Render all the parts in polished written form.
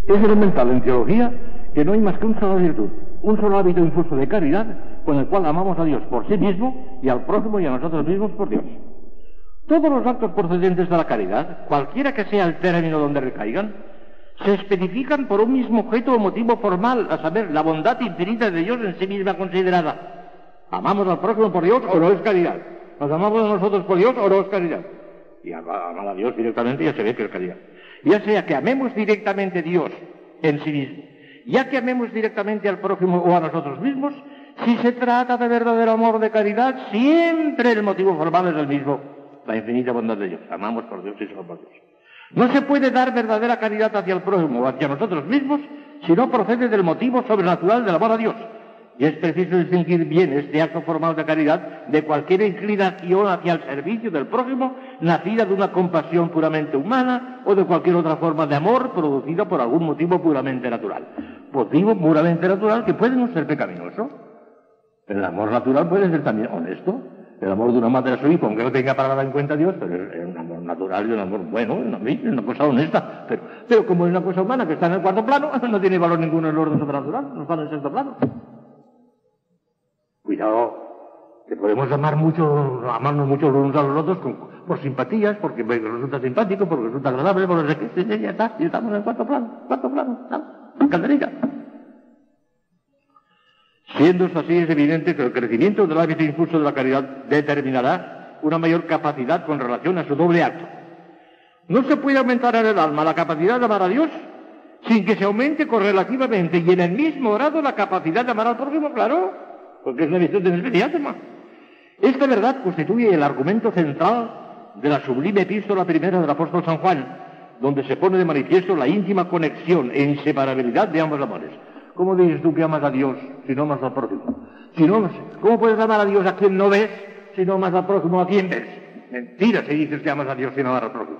Es elemental en teología que no hay más que una sola virtud, un solo hábito infuso de caridad con el cual amamos a Dios por sí mismo y al prójimo y a nosotros mismos por Dios. Todos los actos procedentes de la caridad, cualquiera que sea el término donde recaigan, se especifican por un mismo objeto o motivo formal, a saber, la bondad infinita de Dios en sí misma considerada. ¿Amamos al prójimo por Dios o no es caridad? ¿Nos amamos a nosotros por Dios o no es caridad? Y amar a Dios directamente ya se ve que es caridad. Ya sea que amemos directamente a Dios en sí mismo, ya que amemos directamente al prójimo o a nosotros mismos, si se trata de verdadero amor de caridad, siempre el motivo formal es el mismo, la infinita bondad de Dios. Amamos por Dios y solo por Dios. No se puede dar verdadera caridad hacia el prójimo o hacia nosotros mismos si no procede del motivo sobrenatural del amor a Dios. Y es preciso distinguir bien este acto formal de caridad de cualquier inclinación hacia el servicio del prójimo, nacida de una compasión puramente humana o de cualquier otra forma de amor producida por algún motivo puramente natural. Motivo puramente natural que puede no ser pecaminoso. El amor natural puede ser también honesto. El amor de una madre a su hijo, aunque no tenga para nada en cuenta a Dios, pero es un amor natural y un amor bueno, una cosa honesta. Pero como es una cosa humana que está en el cuarto plano, no tiene valor ninguno en el orden sobrenatural, no está en el sexto plano. Cuidado, que podemos amarnos mucho los unos a los otros por simpatías, porque resulta simpático, porque resulta agradable, por no sé qué, ya está, y estamos en el cuarto plano, calderita. Siendo esto así, es evidente que el crecimiento del hábito infuso de la caridad determinará una mayor capacidad con relación a su doble acto. No se puede aumentar en el alma la capacidad de amar a Dios sin que se aumente correlativamente y en el mismo grado la capacidad de amar al prójimo, claro, porque es una virtud inmediata. Esta verdad constituye el argumento central de la sublime epístola primera del apóstol San Juan, donde se pone de manifiesto la íntima conexión e inseparabilidad de ambos amores. ¿Cómo dices tú que amas a Dios si no amas al prójimo? ¿Cómo puedes amar a Dios a quien no ves si no amas al prójimo a quien ves? Mentira si dices que amas a Dios sin amar al prójimo.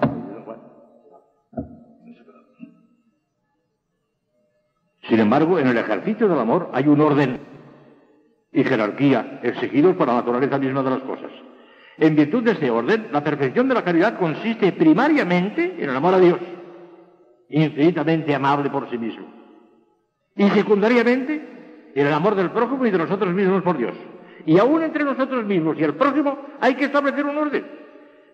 Sin embargo, en el ejercicio del amor hay un orden y jerarquía exigidos por la naturaleza misma de las cosas. En virtud de ese orden, la perfección de la caridad consiste primariamente en el amor a Dios, infinitamente amable por sí mismo. Y secundariamente, en el amor del prójimo y de nosotros mismos por Dios. Y aún entre nosotros mismos y el prójimo hay que establecer un orden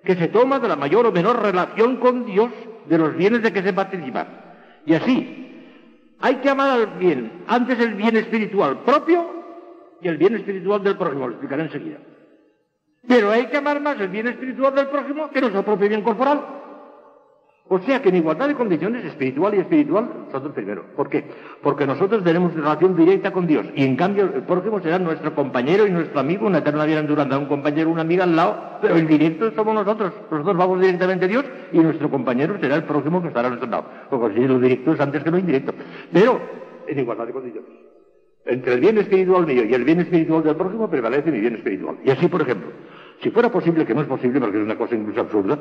que se toma de la mayor o menor relación con Dios de los bienes de que se participa. Y así, hay que amar al bien, antes el bien espiritual propio y el bien espiritual del prójimo, lo explicaré enseguida. Pero hay que amar más el bien espiritual del prójimo que nuestro propio bien corporal. O sea que en igualdad de condiciones, espiritual y espiritual, nosotros primero. ¿Por qué? Porque nosotros tenemos relación directa con Dios y en cambio el prójimo será nuestro compañero y nuestro amigo, una eterna bienaventuranza, un compañero, una amiga al lado, pero el directo somos nosotros. Nosotros vamos directamente a Dios y nuestro compañero será el prójimo que estará a nuestro lado. Porque si lo directo es antes que lo indirecto. Pero en igualdad de condiciones. Entre el bien espiritual mío y el bien espiritual del prójimo prevalece mi bien espiritual. Y así, por ejemplo, si fuera posible, que no es posible porque es una cosa incluso absurda,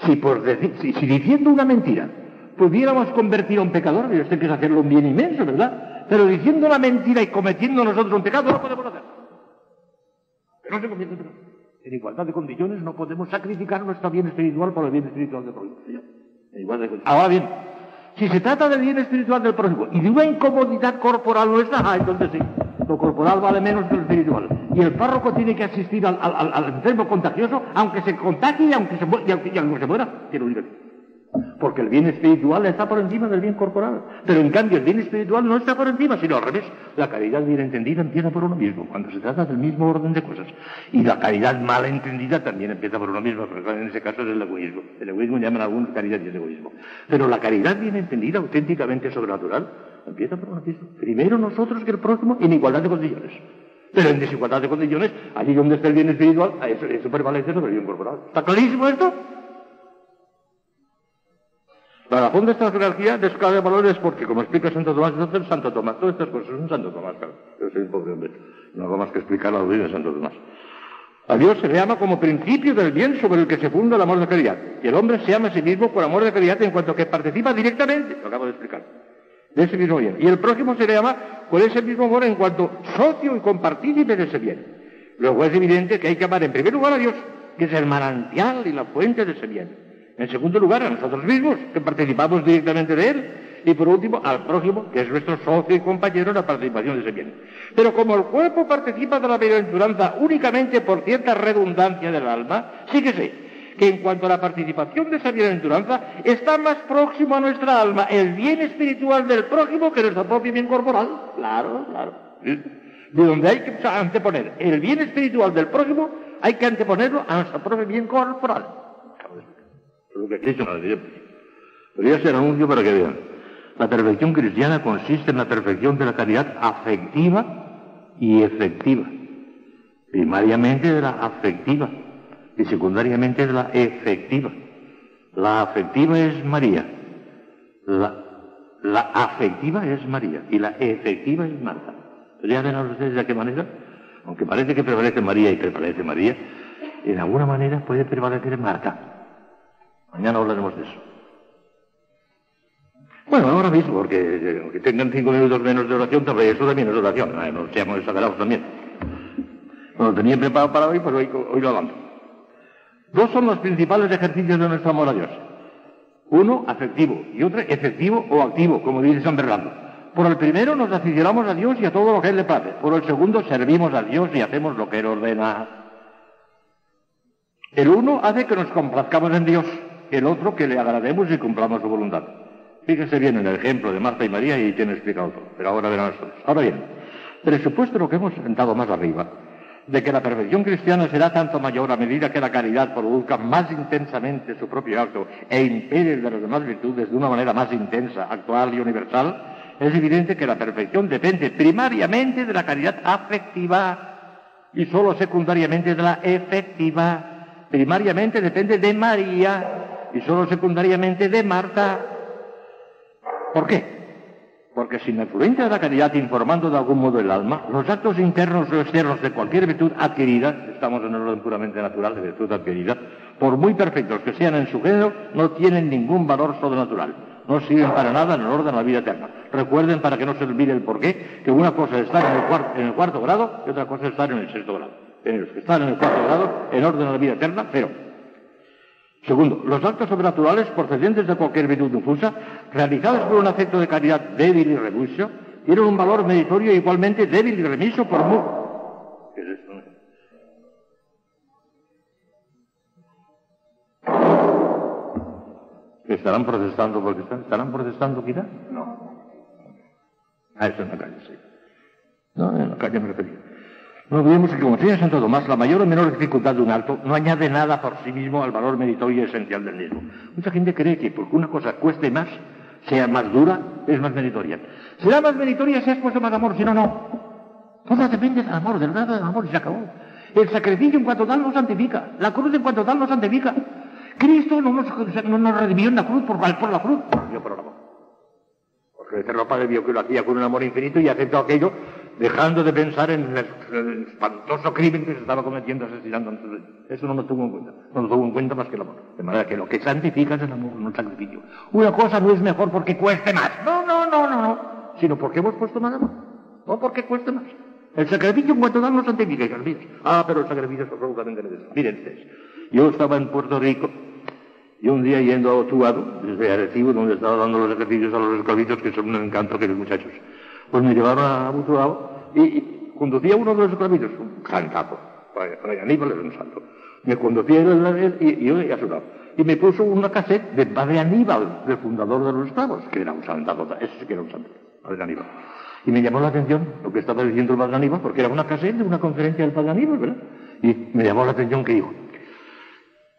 si diciendo una mentira pudiéramos convertir a un pecador, yo sé que es hacerlo un bien inmenso, ¿verdad? Pero diciendo una mentira y cometiendo nosotros un pecado no podemos hacerlo. Que no se convierte en pecado. En igualdad de condiciones no podemos sacrificar nuestro bien espiritual por el bien espiritual del prójimo. En igualdad de condiciones. Ahora bien, si se trata del bien espiritual del prójimo y de una incomodidad corporal nuestra, entonces sí, lo corporal vale menos que lo espiritual. Y el párroco tiene que asistir al enfermo contagioso, aunque se contagie y aunque se muera. Quiero decir. Porque el bien espiritual está por encima del bien corporal. Pero en cambio el bien espiritual no está por encima, sino al revés. La caridad bien entendida empieza por uno mismo, cuando se trata del mismo orden de cosas. Y la caridad mal entendida también empieza por uno mismo, porque en ese caso es el egoísmo. El egoísmo llaman algunos caridad y es egoísmo. Pero la caridad bien entendida, auténticamente sobrenatural, empieza por uno mismo. Primero nosotros que el prójimo en igualdad de condiciones. Pero en desigualdad de condiciones, allí donde está el bien espiritual, eso prevalece sobre el bien corporal. ¿Está clarísimo esto? La razón de esta jerarquía de escala de valores es porque, como explica Santo Tomás, entonces Santo Tomás, todas estas cosas son Santo Tomás, claro. Yo soy un pobre hombre, no hago más que explicar la doctrina de Santo Tomás. A Dios se le ama como principio del bien sobre el que se funda el amor de caridad. Y el hombre se ama a sí mismo por amor de caridad en cuanto que participa directamente, lo acabo de explicar, de ese mismo bien. Y el prójimo se le ama por ese mismo amor en cuanto socio y compartícipe de ese bien. Luego es evidente que hay que amar en primer lugar a Dios, que es el manantial y la fuente de ese bien. En segundo lugar, a nosotros mismos, que participamos directamente de él. Y por último, al prójimo, que es nuestro socio y compañero en la participación de ese bien. Pero como el cuerpo participa de la bienaventuranza únicamente por cierta redundancia del alma, fíjese que en cuanto a la participación de esa bienaventuranza, está más próximo a nuestra alma el bien espiritual del prójimo que nuestro propio bien corporal. Claro. De donde hay que anteponer el bien espiritual del prójimo, hay que anteponerlo a nuestro propio bien corporal. Es lo que Cristo nos dice. Podría ser anuncio para que vean. La perfección cristiana consiste en la perfección de la caridad afectiva y efectiva. Primariamente de la afectiva y secundariamente de la efectiva. La afectiva es María. La afectiva es María y la efectiva es Marta. ¿Ya ven ustedes de qué manera? Aunque parece que prevalece María y prevalece María, en alguna manera puede prevalecer Marta. Mañana hablaremos de eso. Bueno, ahora mismo, porque aunque tengan 5 minutos menos de oración, eso también es oración. No seamos exagerados también. Bueno, lo tenía preparado para hoy, pues hoy lo avanzo. 2 son los principales ejercicios de nuestro amor a Dios. Uno, afectivo, y otro, efectivo o activo, como dice San Bernardo. Por el primero nos aficionamos a Dios y a todo lo que Él le place. Por el segundo servimos a Dios y hacemos lo que Él ordena. El uno hace que nos complazcamos en Dios, el otro que le agrademos y cumplamos su voluntad. Fíjese bien en el ejemplo de Marta y María y tiene explicado todo, pero ahora verán ustedes. Ahora bien, presupuesto lo que hemos sentado más arriba, de que la perfección cristiana será tanto mayor a medida que la caridad produzca más intensamente su propio acto e impere el de las demás virtudes de una manera más intensa, actual y universal, es evidente que la perfección depende primariamente de la caridad afectiva y solo secundariamente de la efectiva. Primariamente depende de María y solo secundariamente de Marta. ¿Por qué? Porque sin la influencia de la caridad informando de algún modo el alma, los actos internos o externos de cualquier virtud adquirida, estamos en el orden puramente natural de virtud adquirida, por muy perfectos que sean en su género, no tienen ningún valor sobrenatural. No sirven para nada en el orden de la vida eterna. Recuerden, para que no se olvide el porqué, que una cosa es estar en el cuarto grado y otra cosa es estar en el 6º grado. Los que están en el 4º grado, en orden de la vida eterna, 0. Segundo, los actos sobrenaturales procedentes de cualquier virtud difusa, realizados por un afecto de caridad débil y remiso, tienen un valor meritorio igualmente débil y remiso por muy... ¿Qué es esto? ¿Estarán protestando porque estarán protestando quizá? No. Eso en la calle, sí. No, en la calle me refería. No olvidemos que, como enseña Santo Tomás, la mayor o menor dificultad de un acto no añade nada por sí mismo al valor meritorio y esencial del mismo. Mucha gente cree que porque una cosa cueste más, sea más dura, es más meritoria. Será más meritoria si has puesto más amor, si no, no. Todo depende del amor, del grado del amor, y se acabó. El sacrificio en cuanto tal nos santifica. La cruz en cuanto tal nos santifica. Cristo no nos redimió en la cruz por la cruz. Yo por el amor. Porque el eterno Padre vio que lo hacía con un amor infinito y aceptó aquello, dejando de pensar en el espantoso crimen que se estaba cometiendo, asesinando. Eso no lo tuvo en cuenta. No lo tuvo en cuenta más que el amor. De manera que lo que santifica es el amor, no el sacrificio. Una cosa no es mejor porque cueste más. No. Sino porque hemos puesto más amor. No porque cueste más. El sacrificio en cuanto tal no santifica, hijas mías. Pero el sacrificio es absolutamente necesario. Miren ustedes. Yo estaba en Puerto Rico y un día yendo a Otuado, desde Arecibo, donde estaba dando los ejercicios a los esclavitos, que son un encanto aquellos muchachos, pues me llevaron a Otuado y conducía uno de los esclavitos, un santazo, para Aníbal era un santo. Me conducía él y yo a su lado. Y me puso una cassette de Padre Aníbal, del fundador de los esclavos, que era un santazo, ese sí que era un santo, Padre Aníbal. Y me llamó la atención lo que estaba diciendo el Padre Aníbal, porque era una cassette de una conferencia del Padre Aníbal, ¿verdad? Y me llamó la atención que dijo: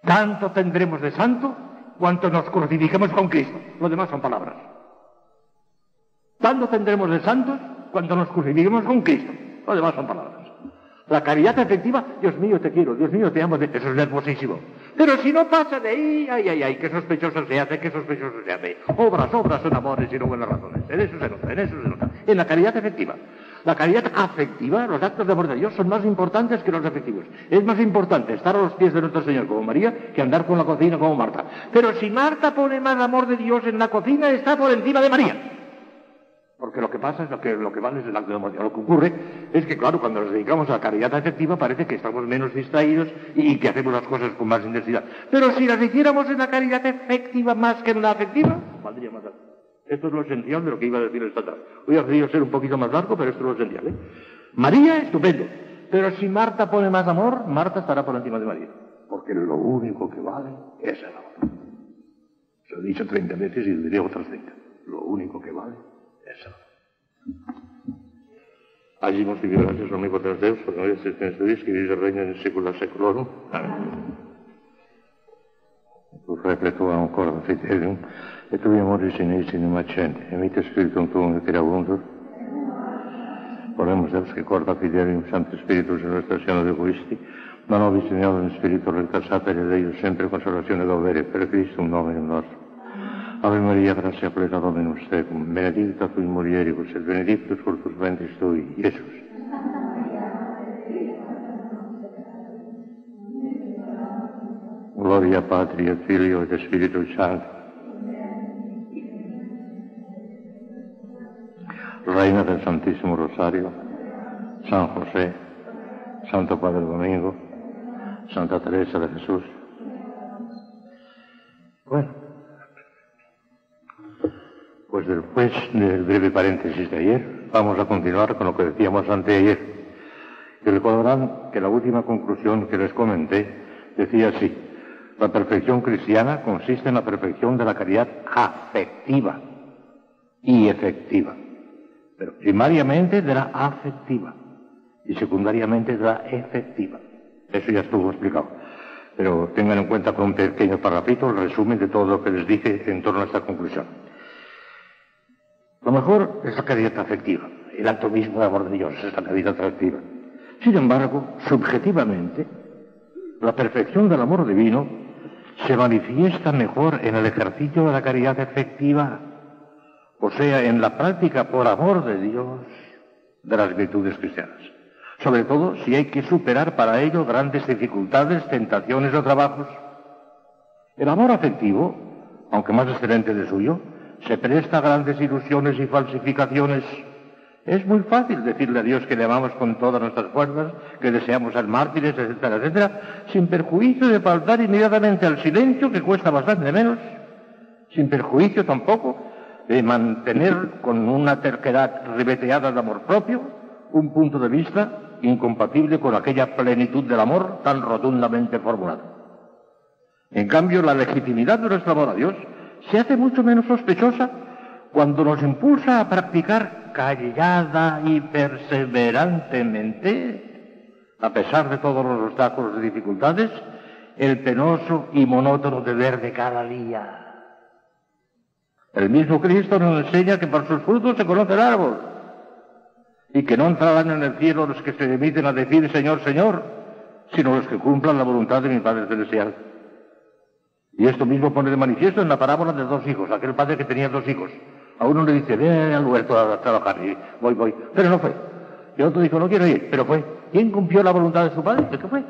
tanto tendremos de santo cuanto nos crucifiquemos con Cristo. Lo demás son palabras. Tanto tendremos de santos cuanto nos crucifiquemos con Cristo. Lo demás son palabras. La caridad efectiva, Dios mío te quiero, Dios mío te amo, eso es hermosísimo. Pero si no pasa de ahí, ay, qué sospechoso se hace, qué sospechoso se hace. Obras son amores y no buenas razones. En eso se nota. En la caridad efectiva. La caridad afectiva, los actos de amor de Dios son más importantes que los efectivos. Es más importante estar a los pies de nuestro Señor como María que andar con la cocina como Marta. Pero si Marta pone más amor de Dios en la cocina, está por encima de María. Porque lo que pasa es lo que vale es el acto de amor. Lo que ocurre es que, claro, cuando nos dedicamos a la caridad afectiva parece que estamos menos distraídos y que hacemos las cosas con más intensidad. Pero si las hiciéramos en la caridad efectiva más que en la afectiva, valdría más alto. Esto es lo esencial de lo que iba a decir esta tarde. Hoy ha querido ser un poquito más largo, pero esto es lo esencial, ¿eh? María, estupendo. Pero si Marta pone más amor, Marta estará por encima de María. Porque lo único que vale es el amor. Se lo he dicho 30 veces y lo diré otras 30. Lo único que vale es el amor. Allí nos pidió gracias omnipotens Deus, por no existen estudios, que vive reina en secula seculorum. Amén. Tu refletua ancora fidelium, et tui amoris in eis in macente, emite spiritum tuum et irauntur. Oremos Deus que corda fidelium Santo Spiritus in nostra siano de Christi, ma nobis in eodem spiritu recta sapere Deus sempre consolazione dovere per Christum nomen nostrum. Ave Maria, gratia plena Dominus tecum, benedicta tui mulieribus et benedictus fructus ventris tui, Iesus. Gloria Patri et Filio et Spiritus Sancto. Reina del Santísimo Rosario, San José, Santo Padre Domingo, Santa Teresa de Jesús. Bueno, pues después del breve paréntesis de ayer, vamos a continuar con lo que decíamos anteayer. Y recordarán que la última conclusión que les comenté decía así: la perfección cristiana consiste en la perfección de la caridad afectiva y efectiva, pero primariamente de la afectiva y secundariamente de la efectiva. Eso ya estuvo explicado, pero tengan en cuenta con un pequeño parrafito el resumen de todo lo que les dije en torno a esta conclusión. Lo mejor es la caridad afectiva, el acto mismo de amor de Dios es la caridad afectiva. Sin embargo, subjetivamente, la perfección del amor divino se manifiesta mejor en el ejercicio de la caridad efectiva, o sea, en la práctica por amor de Dios de las virtudes cristianas. Sobre todo si hay que superar para ello grandes dificultades, tentaciones o trabajos. El amor afectivo, aunque más excelente de suyo, se presta a grandes ilusiones y falsificaciones. Es muy fácil decirle a Dios que le amamos con todas nuestras fuerzas, que deseamos ser mártires, etcétera, etcétera, sin perjuicio de faltar inmediatamente al silencio, que cuesta bastante menos, sin perjuicio tampoco de mantener con una terquedad ribeteada de amor propio un punto de vista incompatible con aquella plenitud del amor tan rotundamente formulada. En cambio, la legitimidad de nuestro amor a Dios se hace mucho menos sospechosa cuando nos impulsa a practicar callada y perseverantemente, a pesar de todos los obstáculos y dificultades, el penoso y monótono deber de cada día. El mismo Cristo nos enseña que por sus frutos se conoce el árbol, y que no entrarán en el cielo los que se limiten a decir Señor, Señor, sino los que cumplan la voluntad de mi Padre Celestial. Y esto mismo pone de manifiesto en la parábola de dos hijos, aquel padre que tenía dos hijos. A uno le dice, ve al huerto a trabajar, y voy, pero no fue. Y otro dijo, no quiero ir, pero fue. ¿Quién cumplió la voluntad de su padre? ¿El que fue?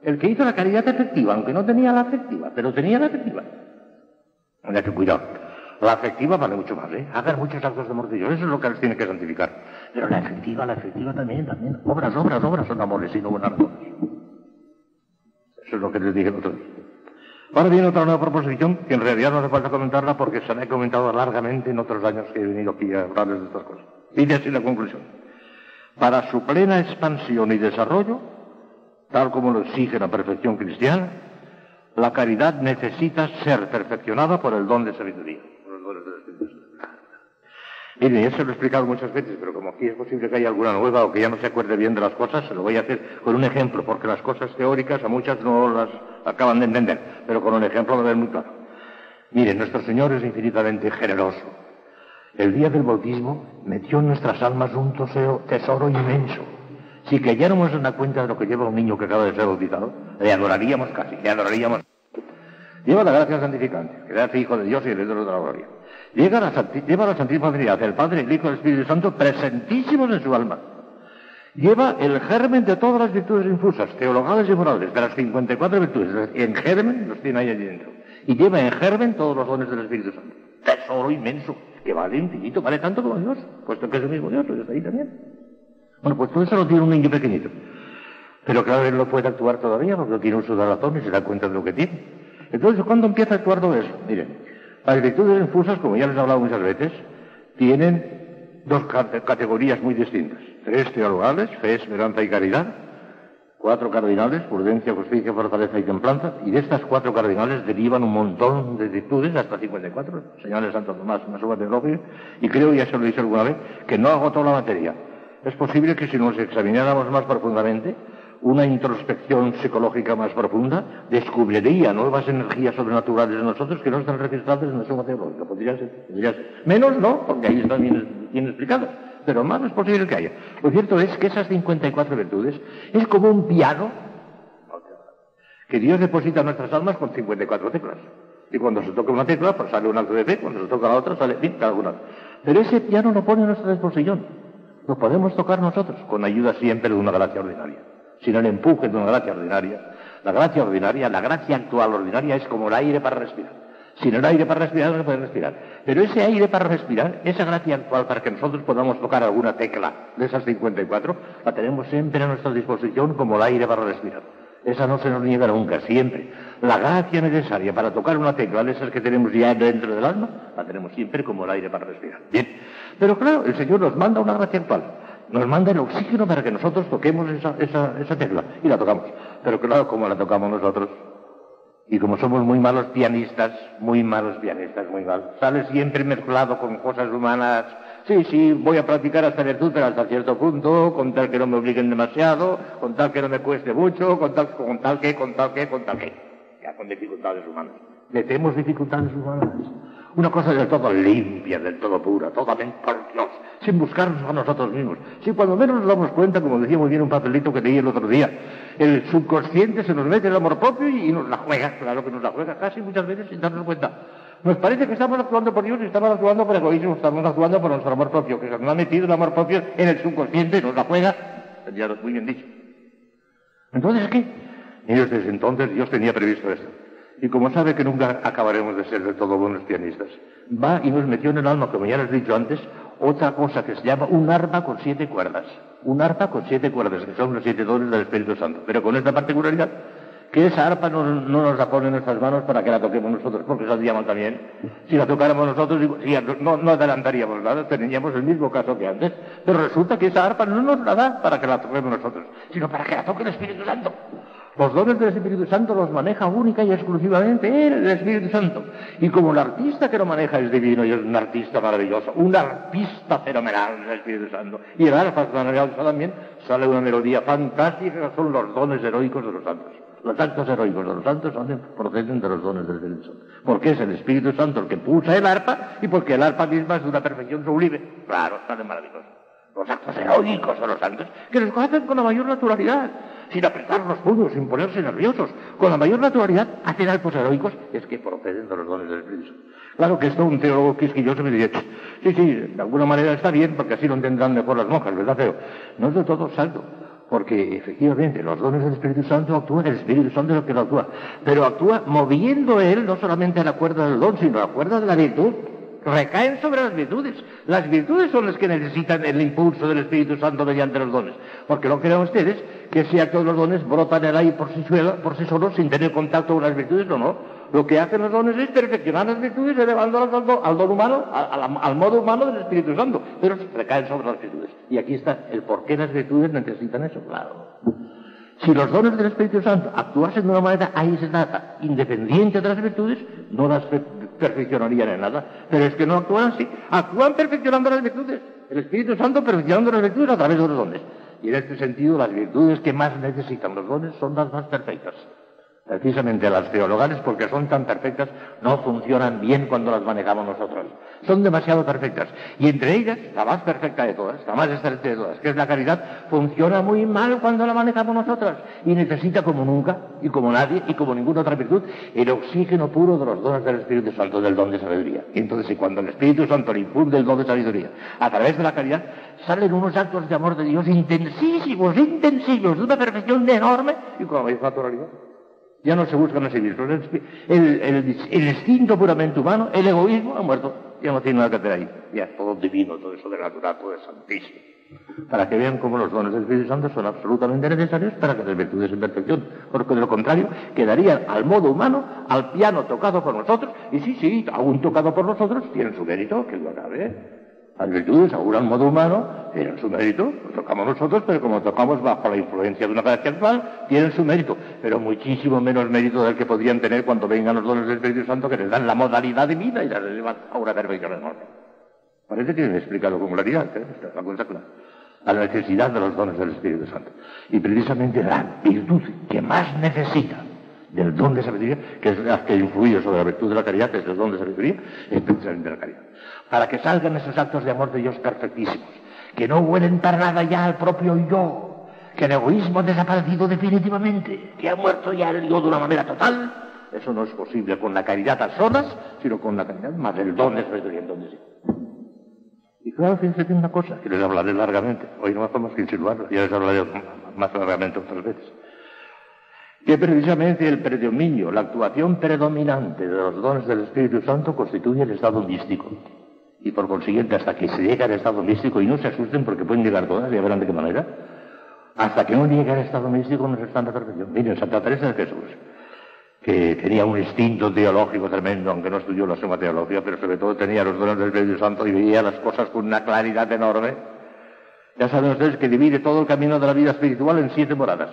El que hizo la caridad efectiva, aunque no tenía la afectiva, pero tenía la efectiva. Hay que cuidar. La afectiva vale mucho más, ¿eh? Hagan muchos actos de amor de Dios, eso es lo que les tiene que santificar. Pero la efectiva también. Obras son amores y no buenas razones. Eso es lo que les dije el otro día. Ahora viene otra nueva proposición, que en realidad no hace falta comentarla porque se la he comentado largamente en otros años que he venido aquí a hablarles de estas cosas. Dice así la conclusión. Para su plena expansión y desarrollo, tal como lo exige la perfección cristiana, la caridad necesita ser perfeccionada por el don de sabiduría. Por el don del Espíritu Santo. Mire, eso lo he explicado muchas veces, pero como aquí es posible que haya alguna nueva o que ya no se acuerde bien de las cosas, se lo voy a hacer con un ejemplo, porque las cosas teóricas a muchas no las acaban de entender, pero con un ejemplo lo ven muy claro. Mire, nuestro Señor es infinitamente generoso. El día del bautismo metió en nuestras almas un tesoro inmenso. Si cayéramos en la cuenta de lo que lleva un niño que acaba de ser bautizado, le adoraríamos casi, le adoraríamos. Lleva la gracia santificante, que le hace hijo de Dios y heredero de la gloria. Lleva la Santísima Trinidad, el Padre, el Hijo y el Espíritu Santo, presentísimos en su alma. Lleva el germen de todas las virtudes infusas, teologales y morales, de las 54 virtudes. En germen los tiene ahí dentro. Y lleva en germen todos los dones del Espíritu Santo. Tesoro inmenso, que vale infinito, vale tanto como Dios, puesto que es el mismo Dios, pues está ahí también. Bueno, pues todo eso lo tiene un niño pequeñito. Pero claro, él no puede actuar todavía porque no tiene uso de razón y se da cuenta de lo que tiene. Entonces, ¿cuándo empieza a actuar todo eso? Miren, Las virtudes infusas, como ya les he hablado muchas veces, tienen dos categorías muy distintas. 3 teologales, fe, esperanza y caridad. 4 cardinales, prudencia, justicia, fortaleza y templanza. Y de estas 4 cardinales derivan un montón de virtudes, hasta 54. Señales Santo Tomás, una obra teológica. Y creo, ya se lo he dicho alguna vez, que no agotó la materia. Es posible que si nos examináramos más profundamente, una introspección psicológica más profunda descubriría nuevas energías sobrenaturales en nosotros que no están registradas en la suma teológica. Podría ser. Menos no, porque ahí está bien explicado. Pero más es posible que haya. Lo cierto es que esas 54 virtudes es como un piano que Dios deposita en nuestras almas con 54 teclas. Y cuando se toca una tecla, pues sale un acto de fe, cuando se toca la otra, sale cada una. Pero ese piano lo pone a nuestra disposición. Lo podemos tocar nosotros, con ayuda siempre de una gracia ordinaria. Sin el empuje de una gracia ordinaria. La gracia ordinaria, la gracia actual ordinaria es como el aire para respirar. Sin el aire para respirar no se puede respirar. Pero ese aire para respirar, esa gracia actual para que nosotros podamos tocar alguna tecla de esas 54, la tenemos siempre a nuestra disposición como el aire para respirar. Esa no se nos niega nunca, siempre. La gracia necesaria para tocar una tecla de esas que tenemos ya dentro del alma, la tenemos siempre como el aire para respirar. Bien. Pero claro, el Señor nos manda una gracia actual. Nos manda el oxígeno para que nosotros toquemos esa tecla. Y la tocamos. Pero claro, ¿cómo la tocamos nosotros? Y como somos muy malos pianistas, muy mal, sale siempre mezclado con cosas humanas. Sí, voy a practicar esta virtud, pero hasta cierto punto, con tal que no me obliguen demasiado, con tal que no me cueste mucho, con tal que. Ya con dificultades humanas. Metemos dificultades humanas. Una cosa del todo limpia, del todo pura, totalmente por Dios, sin buscarnos a nosotros mismos. Si cuando menos nos damos cuenta, como decía muy bien un papelito que leí el otro día, el subconsciente se nos mete el amor propio y nos la juega, claro que nos la juega, casi muchas veces sin darnos cuenta. Nos parece que estamos actuando por Dios y estamos actuando por egoísmo, estamos actuando por nuestro amor propio, que se nos ha metido el amor propio en el subconsciente y nos la juega, ya lo muy bien dicho. Entonces, ¿qué? Y desde entonces Dios tenía previsto esto. Y como sabe que nunca acabaremos de ser del todo buenos pianistas, va y nos metió en el alma, como ya les he dicho antes, otra cosa que se llama un arpa con 7 cuerdas. Un arpa con 7 cuerdas, que son los 7 dones del Espíritu Santo. Pero con esta particularidad, que esa arpa no nos la pone en nuestras manos para que la toquemos nosotros, porque saldría mal también. Si la tocáramos nosotros, no adelantaríamos nada, tendríamos el mismo caso que antes. Pero resulta que esa arpa no nos la da para que la toquemos nosotros, sino para que la toque el Espíritu Santo. Los dones del Espíritu Santo los maneja única y exclusivamente el Espíritu Santo. Y como el artista que lo maneja es divino y es un artista maravilloso, un artista fenomenal el Espíritu Santo. Y el arpa fenomenal también sale una melodía fantástica que son los dones heroicos de los santos. Los actos heroicos de los santos proceden de los dones del Espíritu Santo. Porque es el Espíritu Santo el que pulsa el arpa y porque el arpa misma es de una perfección sublime. Claro, sale maravilloso. Los actos heroicos de los santos, que los hacen con la mayor naturalidad, sin apretar los puños, sin ponerse nerviosos, con la mayor naturalidad, hacen actos heroicos, es que proceden de los dones del Espíritu Santo. Claro que esto un teólogo quisquilloso me diría, sí, de alguna manera está bien, porque así lo entenderán mejor las monjas, ¿verdad? Pero no es de todo exacto, porque efectivamente los dones del Espíritu Santo actúan, el Espíritu Santo es el que lo actúa, pero actúa moviendo él no solamente la cuerda del don, sino la cuerda de la virtud. Recaen sobre las virtudes. Las virtudes son las que necesitan el impulso del Espíritu Santo mediante los dones. Porque no crean ustedes que ese acto de los dones brota en el aire por sí solos sin tener contacto con las virtudes, no. Lo que hacen los dones es perfeccionar las virtudes elevándolas al don humano, al modo humano del Espíritu Santo. Pero recaen sobre las virtudes. Y aquí está el por qué las virtudes necesitan eso, claro. Si los dones del Espíritu Santo actuasen de una manera aislada, independiente de las virtudes, no las perfeccionarían en nada. Pero es que no actúan así. Actúan perfeccionando las virtudes. El Espíritu Santo perfeccionando las virtudes a través de los dones. Y en este sentido, las virtudes que más necesitan los dones son las más perfectas. Precisamente las teologales, porque son tan perfectas, no funcionan bien cuando las manejamos nosotros. Son demasiado perfectas. Y entre ellas, la más perfecta de todas, la más excelente de todas, que es la caridad, funciona muy mal cuando la manejamos nosotras. Y necesita como nunca, y como nadie, y como ninguna otra virtud, el oxígeno puro de los dones del Espíritu Santo, del don de sabiduría. Y entonces, y cuando el Espíritu Santo le infunde el don de sabiduría, a través de la caridad, salen unos actos de amor de Dios intensísimos, de una perfección enorme, y con la misma naturalidad. Ya no se buscan a sí mismos. El instinto puramente humano, el egoísmo, ha muerto. Ya no tiene nada que hacer ahí. Ya es todo divino, todo eso de natural, todo es santísimo. para que vean cómo los dones del Espíritu Santo son absolutamente necesarios para que las virtudes en perfección, porque de lo contrario quedarían al modo humano, al piano tocado por nosotros, y sí, aún tocado por nosotros, tienen su mérito, que lo acabe. Las virtudes, aún al modo humano, tienen su mérito, lo tocamos nosotros, pero como tocamos bajo la influencia de una gracia actual, tienen su mérito, pero muchísimo menos mérito del que podrían tener cuando vengan los dones del Espíritu Santo, que les dan la modalidad de vida y las llevan a una perfección enorme. Parece que me he explicado con claridad, la cosa clara. La necesidad de los dones del Espíritu Santo. Y precisamente la virtud que más necesita del don de sabiduría, que es la que influye sobre la virtud de la caridad, que es el don de sabiduría, es precisamente la caridad. Para que salgan esos actos de amor de Dios perfectísimos, que no huelen para nada ya al propio yo, que el egoísmo ha desaparecido definitivamente, que ha muerto ya el yo de una manera total. Eso no es posible con la caridad a solas, sino con la caridad más el don de sabiduría, el don de sí. Y claro, fíjense que una cosa, que les hablaré largamente, hoy no me podemos insinuarlo, ya les hablaré más largamente otras veces, que precisamente el predominio, la actuación predominante de los dones del Espíritu Santo constituye el estado místico. Y por consiguiente, hasta que se llega al estado místico, y no se asusten porque pueden llegar todas, ya verán de qué manera, hasta que no llegue al estado místico no se está en la perfección. Miren, Santa Teresa de Jesús, que tenía un instinto teológico tremendo, aunque no estudió la Suma Teología, pero sobre todo tenía los dones del Espíritu Santo y veía las cosas con una claridad enorme. Ya saben ustedes que divide todo el camino de la vida espiritual en 7 moradas.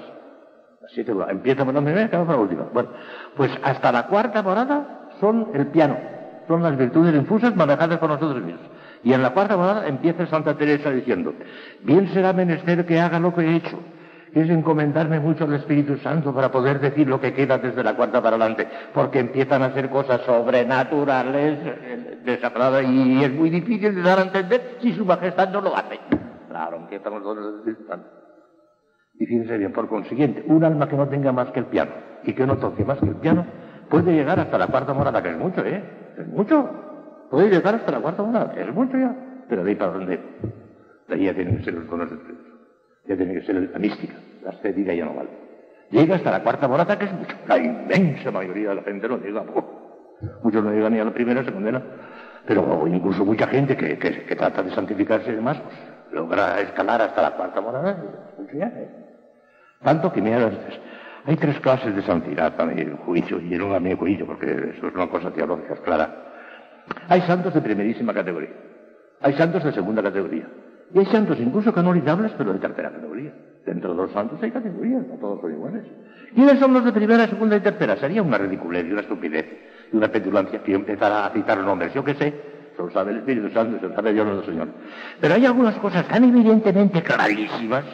Las 7 moradas. Empieza por la primera y acaba por la última. Bueno, pues hasta la 4ª morada son el piano, son las virtudes infusas manejadas por nosotros mismos. Y en la 4ª morada empieza Santa Teresa diciendo: bien será menester que haga lo que he hecho, que es encomendarme mucho al Espíritu Santo para poder decir lo que queda desde la 4ª para adelante, porque empiezan a hacer cosas sobrenaturales, desagradables, y es muy difícil de dar a entender si su majestad no lo hace. Claro, empiezan los dones del Espíritu Santo. Y fíjense bien, por consiguiente, un alma que no tenga más que el piano, y que no toque más que el piano, puede llegar hasta la 4ª morada, que es mucho, es mucho. Puede llegar hasta la 4ª morada, es mucho ya. Pero de ahí para dónde, de ahí ya tienen que ser los dones del Espíritu. Ya tiene que ser la mística, la estética ya no vale. Llega hasta la 4ª morada, que es mucho. La inmensa mayoría de la gente no llega. Muchos no llegan ni a la primera, se condenan. Pero incluso mucha gente que trata de santificarse y demás, pues logra escalar hasta la 4ª morada. Mucho ya, Tanto que, mira, hay 3 clases de santidad a mi juicio, y no a mi juicio, porque eso es una cosa teológica, es clara. Hay santos de primerísima categoría. Hay santos de segunda categoría. Y hay santos incluso canonizables, pero de 3ª categoría. Dentro de los santos hay categorías, no todos son iguales. ¿Quiénes son los de primera, segunda y tercera? Sería una ridiculez y una estupidez y una petulancia que yo empezara a citar nombres. Yo qué sé, se lo sabe el Espíritu Santo, se lo sabe Dios nuestro Señor. Pero hay algunas cosas tan evidentemente clarísimas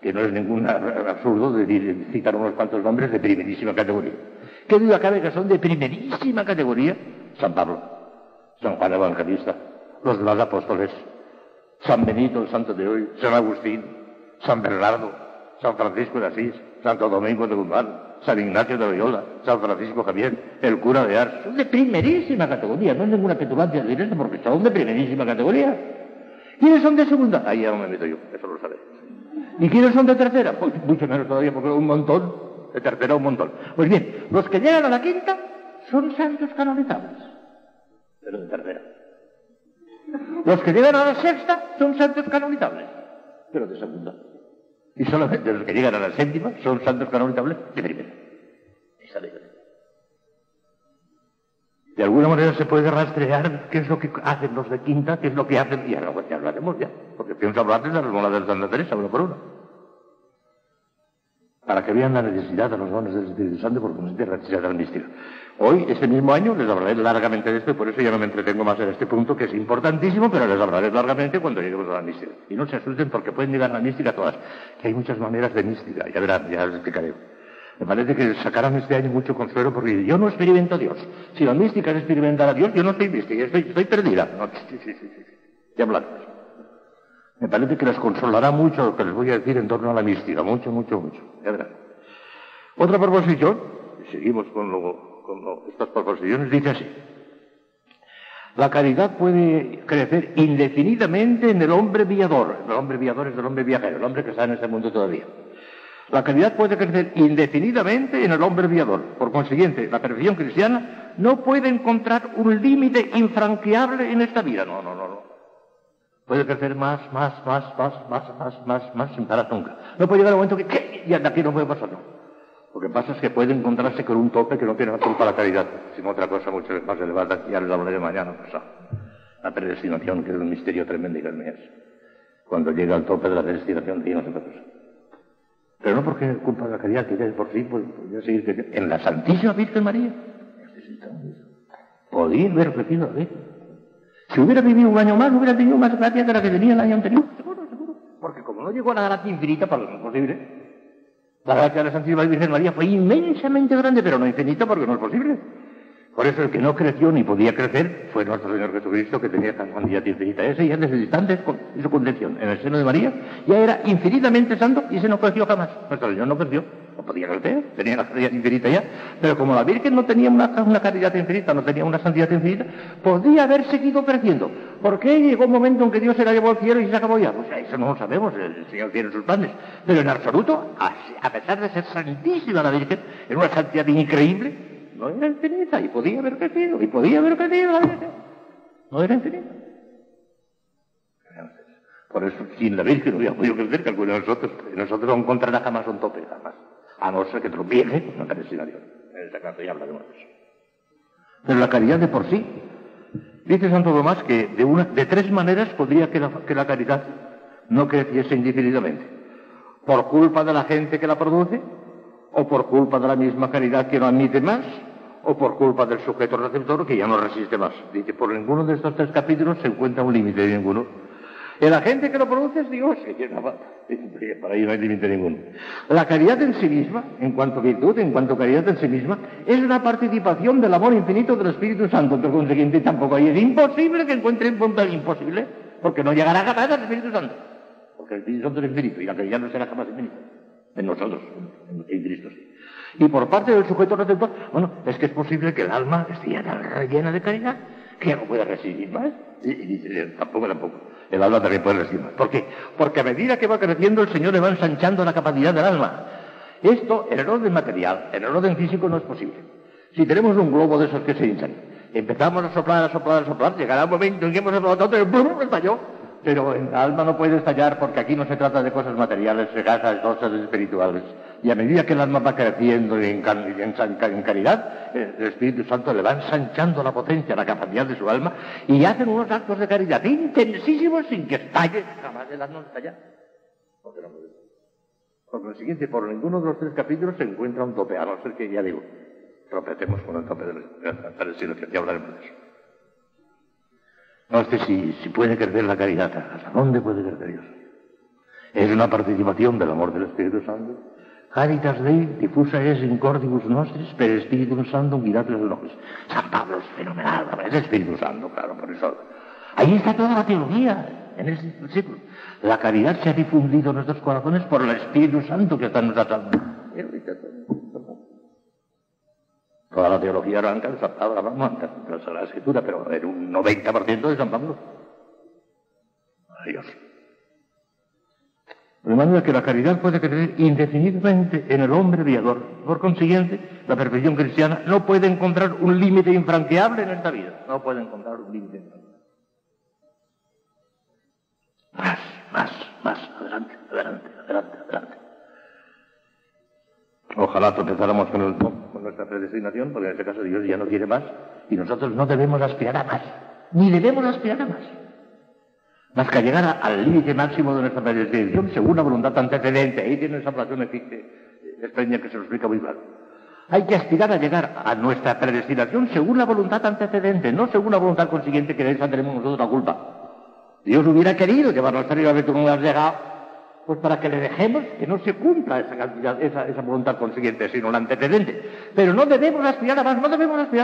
que no es ningún absurdo de citar unos cuantos nombres de primerísima categoría. ¿Qué duda cabe que son de primerísima categoría? San Pablo, San Juan Evangelista, los demás apóstoles, San Benito, el santo de hoy, San Agustín, San Bernardo, San Francisco de Asís, Santo Domingo de Guzmán, San Ignacio de Loyola, San Francisco Javier, el cura de Ars. Son de primerísima categoría, no es ninguna petulancia de esto, porque son de primerísima categoría. ¿Quiénes son de segunda? Ahí ya no me meto yo, eso lo sabéis. ¿Y quiénes son de tercera? Pues mucho menos todavía, porque un montón, de tercera un montón. Pues bien, los que llegan a la 5ª son santos canonizables, pero de tercera. Los que llegan a la 6ª son santos canonizables, pero de segunda. Y solamente los que llegan a la 7ª son santos canonizables de primera. Esa ley. De alguna manera se puede rastrear qué es lo que hacen los de 5ª, qué es lo que hacen, y ahora ya hablaremos ya, porque pienso hablar de las monadas de Santa Teresa, uno por uno. Para que vean la necesidad de los dones del Espíritu Santo, porque no es la necesidad de la mística. Hoy, este mismo año, les hablaré largamente de esto, y por eso ya no me entretengo más en este punto, que es importantísimo, pero les hablaré largamente cuando lleguemos a la mística. Y no se asusten porque pueden llegar a la mística todas, que hay muchas maneras de mística, ya verán, ya les explicaré. Me parece que sacaron este año mucho consuelo porque yo no experimento a Dios. Si la mística es experimentar a Dios, yo no estoy mística, estoy perdida. No, sí. Ya hablaremos. Me parece que les consolará mucho lo que les voy a decir en torno a la mística, mucho. Ya verán. Otra proposición, y seguimos con estas proposiciones, dice así: la caridad puede crecer indefinidamente en el hombre viador. El hombre viador es el hombre viajero, el hombre que está en este mundo todavía. La caridad puede crecer indefinidamente en el hombre viador. Por consiguiente, la perfección cristiana no puede encontrar un límite infranqueable en esta vida. No. Puede crecer más, sin parar nunca. No puede llegar un momento que y de aquí no puede pasar, no. Lo que pasa es que puede encontrarse con un tope que no tiene la culpa la caridad, sino otra cosa mucho más elevada, que ya les hablaré mañana pasado. La predestinación, que es un misterio tremendo y grande. Cuando llega al tope de la predestinación, Dios no se puede pasar. Pero no porque es culpa de la caridad, que ya por sí podría seguir creciendo. En la Santísima Virgen María, podía haber crecido la Virgen. Si hubiera vivido un año más, hubiera tenido más gracia que la que tenía el año anterior. Seguro. Porque como no llegó a la gracia infinita, para lo que es posible, la gracia de la Santísima Virgen María fue inmensamente grande, pero no infinita porque no es posible. Por eso el que no creció ni podía crecer fue nuestro Señor Jesucristo, que tenía esta santidad infinita. Ese ya desde el instante de su concepción en el seno de María ya era infinitamente santo y ese no creció jamás. Nuestro Señor no creció, no podía crecer, tenía la caridad infinita ya, pero como la Virgen no tenía una caridad infinita, no tenía una santidad infinita, podía haber seguido creciendo. ¿Por qué llegó un momento en que Dios se la llevó al cielo y se acabó ya? Pues eso no lo sabemos, el Señor tiene sus planes. Pero en absoluto, a pesar de ser santísima la Virgen, en una santidad increíble, no era infinita, y podía haber crecido la Virgen. No era infinita. Por eso, sin la Virgen no hubiera podido crecer, que alguno de nosotros no encontrará jamás un tope, jamás. A no ser que tropiece con la predestinación. En esta clase ya hablaremos de eso. Pero la caridad de por sí, dice Santo Tomás que de tres maneras podría que la caridad no creciese indefinidamente. Por culpa de la gente que la produce, o por culpa de la misma caridad que no admite más, o por culpa del sujeto receptor que ya no resiste más. Dice, por ninguno de estos tres capítulos se encuentra un límite de ninguno. El agente que lo produce es Dios, que tiene para ahí no hay límite ninguno. La caridad en sí misma, en cuanto virtud, en cuanto caridad en sí misma, es una participación del amor infinito del Espíritu Santo. Por consiguiente, tampoco ahí es imposible que encuentre un punto imposible, porque no llegará jamás al Espíritu Santo. Porque el Espíritu Santo es infinito y la caridad no será jamás infinita. En nosotros, en Cristo sí. Y por parte del sujeto receptor, bueno, es que es posible que el alma esté ya tan rellena de caridad que ya no pueda resistir más. Y dice, tampoco. El alma también puede resistir más. ¿Por qué? Porque a medida que va creciendo, el Señor le va ensanchando la capacidad del alma. Esto, en el orden material, en el orden físico, no es posible. Si tenemos un globo de esos que se hinchan, empezamos a soplar, llegará un momento en que hemos soplado tanto y ¡blum! Estalló. Pero el alma no puede estallar porque aquí no se trata de cosas materiales, se trata de cosas espirituales. Y a medida que el alma va creciendo en caridad, el Espíritu Santo le va ensanchando la potencia, la capacidad de su alma, y hacen unos actos de caridad intensísimos sin que estalle, jamás el alma no estalla. Porque no puede. Por lo siguiente, por ninguno de los tres capítulos se encuentra un tope, a no ser que, ya digo, tropecemos con el tope del siglo, que ya hablaremos de eso. No sé si puede crecer la caridad. ¿Hasta dónde puede crecer Dios? Es una participación del amor del Espíritu Santo. Caritas Dei diffusa es in cordibus nostris per Espíritu Santo guidatus nobis. San Pablo es fenomenal, es el Espíritu Santo, claro, por eso. Ahí está toda la teología, en ese versículo. La caridad se ha difundido en nuestros corazones por el Espíritu Santo que está en nuestras almas. Toda la teología arranca de San Pablo, de la Sagrada Escritura, pero en un 90% de San Pablo. Adiós. De manera que la caridad puede crecer indefinidamente en el hombre viador. Por consiguiente, la perfección cristiana no puede encontrar un límite infranqueable en esta vida. No puede encontrar un límite infranqueable. Más. Adelante. Ojalá tropezáramos con nuestra predestinación, porque en este caso Dios ya no quiere más, y nosotros no debemos aspirar a más, ni debemos aspirar a más que a llegar al límite máximo de nuestra predestinación según la voluntad antecedente. Ahí tiene esa frase extraña que se lo explica muy claro. Hay que aspirar a llegar a nuestra predestinación según la voluntad antecedente, no según la voluntad consiguiente, que de esa tenemos nosotros la culpa. Dios hubiera querido llevarnos a arriba, tú no has llegado, pues para que le dejemos que no se cumpla esa voluntad consiguiente, sino la antecedente. Pero no debemos aspirar a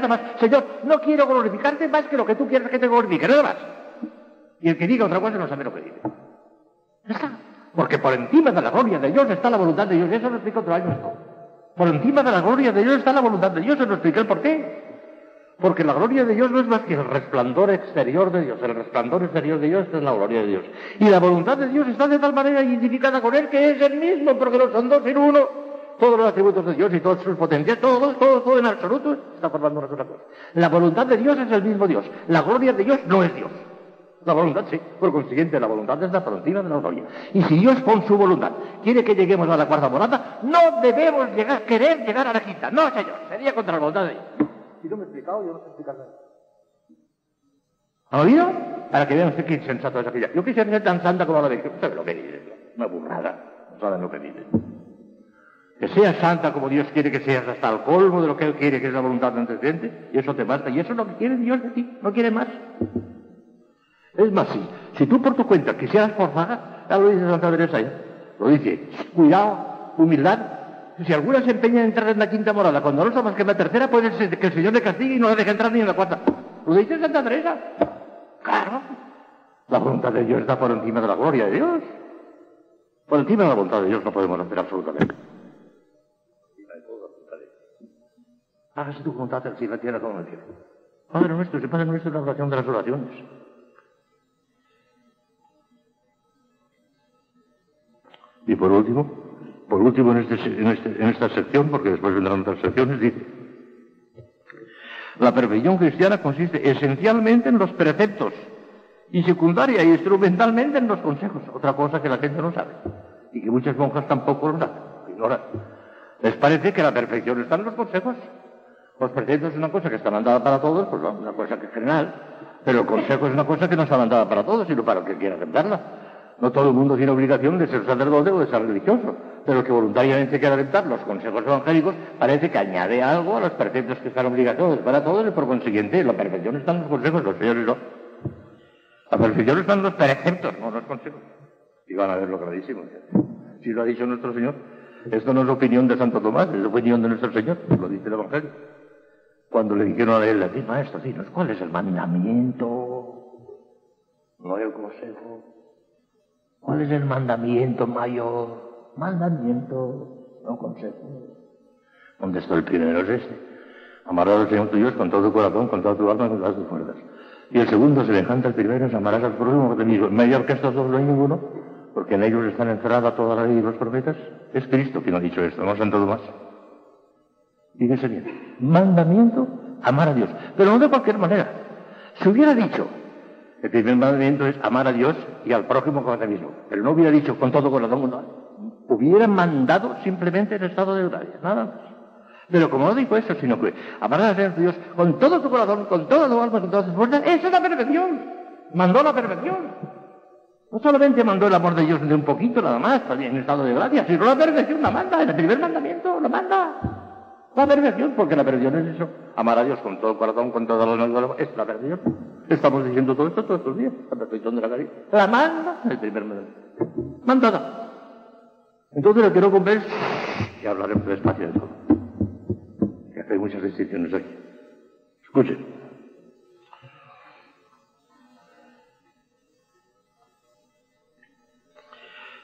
más, Señor, no quiero glorificarte más que lo que tú quieres que te glorifique, nada más. Y el que diga otra cosa no sabe lo que dice. Ya está. Porque por encima de la gloria de Dios está la voluntad de Dios. Eso lo explico otro año esto. Por encima de la gloria de Dios está la voluntad de Dios. Se lo expliqué el por qué. Porque la gloria de Dios no es más que el resplandor exterior de Dios. El resplandor exterior de Dios es la gloria de Dios. Y la voluntad de Dios está de tal manera identificada con Él que es el mismo, porque los son dos en uno. Todos los atributos de Dios y todas sus potencias, todo en absoluto está formando una sola cosa. La voluntad de Dios es el mismo Dios. La gloria de Dios no es Dios. La voluntad, sí. Por consiguiente, la voluntad está por encima de la gloria. Y si Dios, con su voluntad, quiere que lleguemos a la cuarta morada, no debemos querer llegar a la quinta. No, señor. Sería contra la voluntad de Dios. Si no me he explicado, yo no sé explicar nada. ¿Ha oído? Para que vean usted qué insensato es aquella. Yo quisiera ser tan santa como la Virgen. ¿Sabe lo que dice? Una burrada. No saben lo que dice. Que seas santa como Dios quiere que seas, hasta el colmo de lo que Él quiere, que es la voluntad de antecedente, y eso te basta. Y eso es lo que quiere Dios de ti. No quiere más. Es más, si tú por tu cuenta quisieras forzar, ya lo dice Santa Teresa, ¿ya? Lo dice, cuidado, humildad. Si alguna se empeña en entrar en la quinta morada, cuando no más que en la tercera, puede ser que el Señor le castigue y no le deje entrar ni en la cuarta. Lo dice Santa Teresa. Claro. La voluntad de Dios está por encima de la gloria de Dios. Por encima de la voluntad de Dios no podemos hacer absolutamente. Hágase tu voluntad en la tierra como en el cielo. Padre nuestro, si Padre nuestro es la oración de las oraciones. Y por último en esta sección, porque después vendrán otras secciones, dice: la perfección cristiana consiste esencialmente en los preceptos y secundaria e instrumentalmente en los consejos. Otra cosa que la gente no sabe y que muchas monjas tampoco lo saben, ignoran. Les parece que la perfección está en los consejos. Los preceptos es una cosa que está mandada para todos, pues no, una cosa que es general, pero el consejo es una cosa que no está mandada para todos, sino para el que quiera aceptarla. No todo el mundo tiene obligación de ser sacerdote o de ser religioso, pero el que voluntariamente quiera aceptar los consejos evangélicos parece que añade algo a los preceptos que están obligatorios para todos, y por consiguiente la perfección está en los consejos, los señores no. La perfección está en los preceptos, no en los consejos. Y van a ver lo clarísimo. Si lo ha dicho nuestro Señor, esto no es opinión de Santo Tomás, es opinión de nuestro Señor, lo dice el Evangelio. Cuando le dijeron a él, maestro, dinos, ¿cuál es el mandamiento? No el consejo. ¿Cuál es el mandamiento mayor? Mandamiento, no consejo. ¿Dónde está el primero? Es este. Amarás al Señor tu Dios con todo tu corazón, con toda tu alma y con todas tus fuerzas. Y el segundo, semejante al primero, es amarás al prójimo como a ti mismo. Mayor que estos dos no hay ninguno, porque en ellos están encerrada toda la ley y los profetas. Es Cristo quien ha dicho esto, no Santo Tomás. ¿Y qué sería? Mandamiento, amar a Dios. Pero no de cualquier manera. Si hubiera dicho, el primer mandamiento es amar a Dios y al prójimo como a ti mismo, pero no hubiera dicho con todo corazón, no, hubiera mandado simplemente el estado de gracia, nada más. Pero como no dijo eso, sino que amarás al Señor tu Dios con todo tu corazón, con toda tu alma, con todas tus fuerzas, esa es la perfección. Mandó la perfección. No solamente mandó el amor de Dios de un poquito nada más, en estado de gracia, sino la perfección la manda, el primer mandamiento lo manda. La perfección, porque la perfección es eso. Amar a Dios con todo el corazón, con toda la alma, es la perfección. Estamos diciendo todo esto todos estos días, la perfección de la caridad. La manda el primer mandamiento. Mandada. Entonces lo que no comprende es, y hablaremos despacio de todo. Que hay muchas distinciones aquí. Escuchen.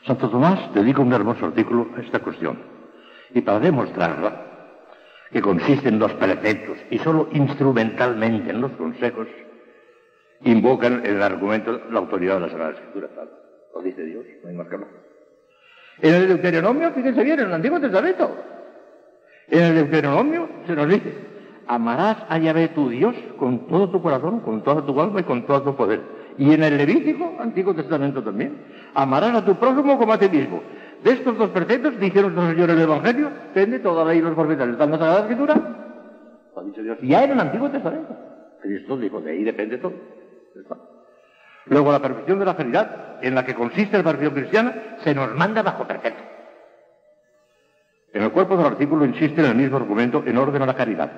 Santo Tomás dedica un hermoso artículo a esta cuestión. Y para demostrarla, que consiste en los preceptos y solo instrumentalmente en los consejos, invocan en el argumento la autoridad de la Sagrada Escritura. Lo dice Dios, no hay más que hablar. En el Deuteronomio, fíjense bien, en el Antiguo Testamento, en el Deuteronomio se nos dice: amarás a Yahvé tu Dios con todo tu corazón, con toda tu alma y con todo tu poder. Y en el Levítico, Antiguo Testamento también, amarás a tu prójimo como a ti mismo. De estos dos preceptos, dice nuestro Señor en el Evangelio, depende toda la ley y los profetas. ¿Está en la Sagrada Escritura? Lo ha dicho Dios. Ya en el Antiguo Testamento. Cristo dijo, de ahí depende todo. Luego, la perfección de la caridad, en la que consiste la perfección cristiana, se nos manda bajo precepto. En el cuerpo del artículo insiste en el mismo argumento en orden a la caridad.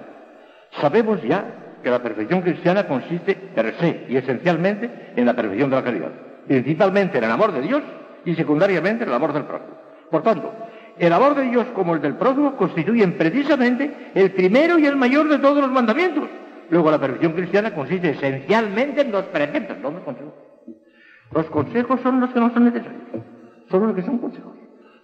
Sabemos ya que la perfección cristiana consiste per se y esencialmente en la perfección de la caridad. Principalmente en el amor de Dios y secundariamente en el amor del prójimo. Por tanto, el amor de Dios como el del prójimo constituyen precisamente el primero y el mayor de todos los mandamientos. Luego, la perfección cristiana consiste esencialmente en los preceptos, no en los consejos. Los consejos son los que no son necesarios, son los que son consejos,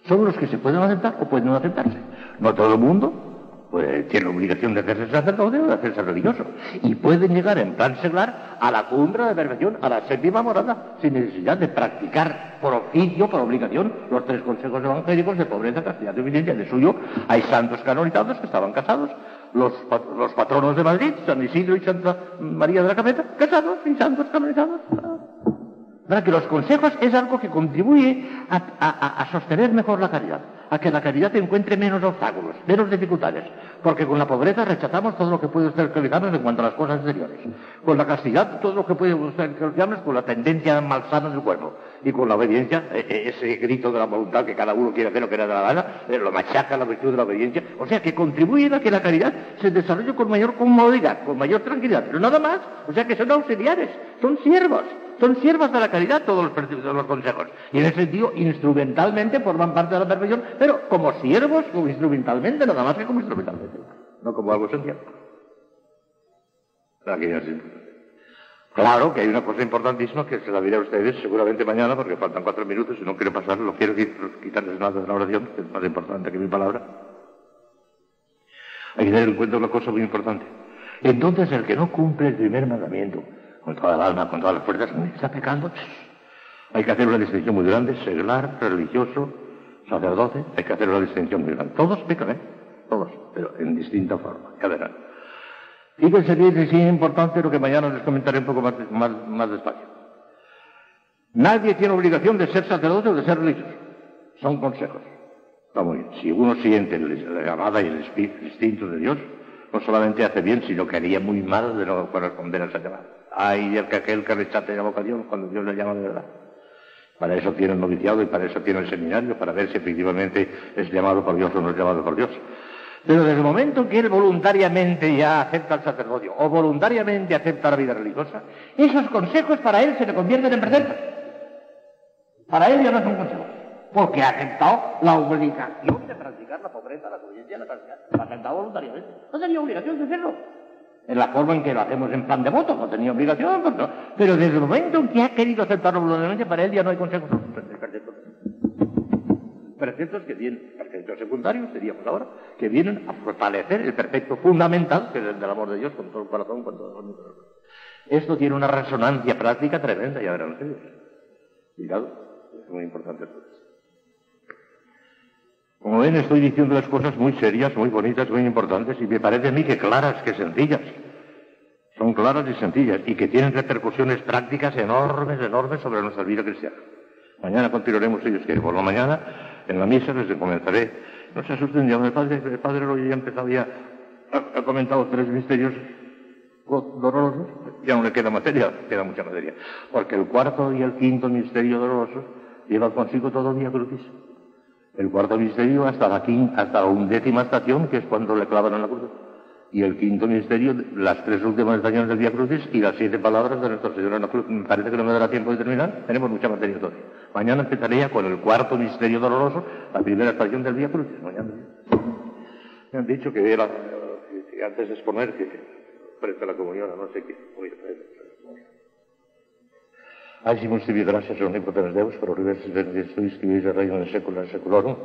son los que se pueden aceptar o pueden no aceptarse. No todo el mundo pues tiene la obligación de hacerse sacerdote o de hacerse religioso. Y pueden llegar en plan seglar a la cumbre de perfección, a la séptima morada, sin necesidad de practicar por oficio, por obligación, los tres consejos evangélicos de pobreza, castidad y obediencia. De suyo hay santos canonizados que estaban casados, los patronos de Madrid, San Isidro y Santa María de la Cabeza, casados y santos canonizados. ¿Verdad? Que los consejos es algo que contribuye a sostener mejor la caridad, a que la caridad encuentre menos obstáculos, menos dificultades, porque con la pobreza rechazamos todo lo que puede obstaculizarnos en cuanto a las cosas exteriores, con la castidad todo lo que puede obstaculizarnos con la tendencia malsana del cuerpo, y con la obediencia, ese grito de la voluntad que cada uno quiere hacer lo que le da la gana, lo machaca la virtud de la obediencia, o sea que contribuye a que la caridad se desarrolle con mayor comodidad, con mayor tranquilidad, pero nada más, o sea que son auxiliares, son siervos de la caridad todos los consejos. Y en ese sentido, instrumentalmente forman parte de la perfección, pero como siervos, como instrumentalmente, nada más que como instrumentalmente. No como algo esencial. Claro que hay una cosa importantísima que se la diré a ustedes seguramente mañana, porque faltan 4 minutos y no quiero pasarlo, no quiero quitarles nada de la oración, que es más importante que mi palabra. Hay que tener en cuenta una cosa muy importante. Entonces, el que no cumple el primer mandamiento, con toda el alma, con todas las fuerzas, está pecando. Hay que hacer una distinción muy grande, seglar, religioso, sacerdote, hay que hacer una distinción muy grande. Todos pecan, todos, pero en distinta forma, ya verán. Fíjense bien, es importante lo que mañana les comentaré un poco más despacio. Nadie tiene obligación de ser sacerdote o de ser religioso. Son consejos. Está muy bien. Si uno siente la llamada y el instinto de Dios, no solamente hace bien, sino que haría muy mal de no corresponder a esa llamada. Hay aquel que rechace la vocación cuando Dios le llama de verdad. Para eso tiene el noviciado y para eso tiene el seminario, para ver si efectivamente es llamado por Dios o no es llamado por Dios. Pero desde el momento que él voluntariamente ya acepta el sacerdocio o voluntariamente acepta la vida religiosa, esos consejos para él se le convierten en preceptos. Para él ya no son consejos, porque ha aceptado la obligación de practicar la pobreza, la obediencia y la castidad. Lo ha aceptado voluntariamente. No tenía obligación de hacerlo. En la forma en que lo hacemos en plan de voto, no tenía obligación, pero desde el momento en que ha querido aceptarlo voluntariamente, para él ya no hay consejos. Preceptos que vienen, preceptos secundarios, diríamos ahora, que vienen a fortalecer el precepto fundamental, que es el del amor de Dios con todo el corazón, con todo el corazón. Esto tiene una resonancia práctica tremenda, ya verán ustedes. Cuidado, es muy importante esto. Como ven, estoy diciendo las cosas muy serias, muy bonitas, muy importantes, y me parece a mí que claras, que sencillas. Son claras y sencillas, y que tienen repercusiones prácticas enormes sobre nuestra vida cristiana. Mañana continuaremos, si Dios quiere. Por la mañana, en la misa les comenzaré. No se asusten ya, el padre hoy ya ha empezado ha comentado 3 misterios dolorosos, ya no le queda materia, queda mucha materia. Porque el 4º y el 5º misterio doloroso lleva consigo todo el Vía Crucis. El 4º misterio hasta la 11ª estación, que es cuando le clavan en la cruz. Y el 5º misterio, las 3 últimas estaciones del Vía Crucis y las 7 palabras de Nuestro Señor en la cruz. Me parece que no me dará tiempo de terminar, tenemos mucha materia todavía. Mañana empezaré ya con el 4º misterio doloroso, la primera estación del Vía Crucis. Mañana. Me han dicho que antes de exponer, que presta la comunión, no sé qué. Hagim uns gracias a omnipotens Deus, per universos benedictus, qui vis reino in saecula saeculorum.